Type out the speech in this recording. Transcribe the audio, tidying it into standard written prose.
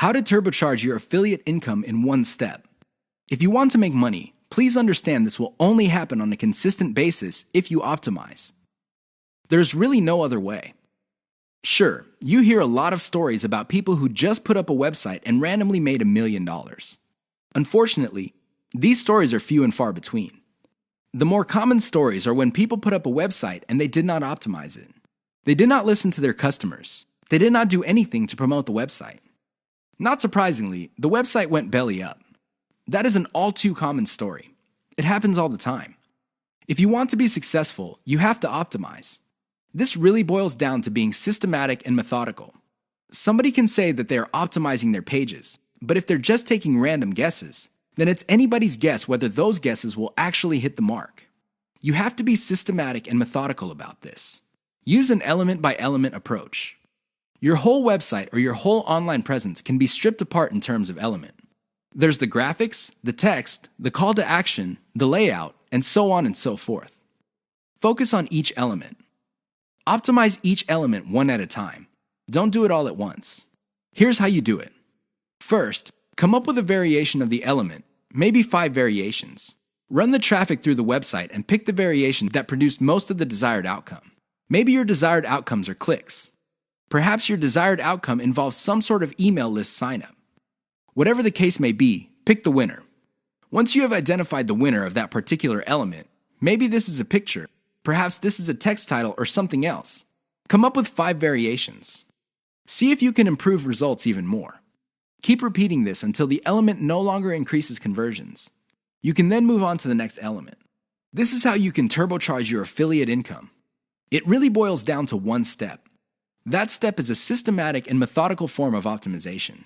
How to turbocharge your affiliate income in one step. If you want to make money, please understand this will only happen on a consistent basis if you optimize. There's really no other way. Sure, you hear a lot of stories about people who just put up a website and randomly made $1 million. Unfortunately, these stories are few and far between. The more common stories are when people put up a website and they did not optimize it. They did not listen to their customers. They did not do anything to promote the website. Not surprisingly, the website went belly up. That is an all too common story. It happens all the time. If you want to be successful, you have to optimize. This really boils down to being systematic and methodical. Somebody can say that they are optimizing their pages, but if they're just taking random guesses, then it's anybody's guess whether those guesses will actually hit the mark. You have to be systematic and methodical about this. Use an element-by-element approach. Your whole website or your whole online presence can be stripped apart in terms of element. There's the graphics, the text, the call to action, the layout, and so on and so forth. Focus on each element. Optimize each element one at a time. Don't do it all at once. Here's how you do it. First, come up with a variation of the element, maybe 5 variations. Run the traffic through the website and pick the variation that produced most of the desired outcome. Maybe your desired outcomes are clicks. Perhaps your desired outcome involves some sort of email list sign-up. Whatever the case may be, pick the winner. Once you have identified the winner of that particular element, maybe this is a picture, perhaps this is a text title or something else. Come up with 5 variations. See if you can improve results even more. Keep repeating this until the element no longer increases conversions. You can then move on to the next element. This is how you can turbocharge your affiliate income. It really boils down to one step. That step is a systematic and methodical form of optimization.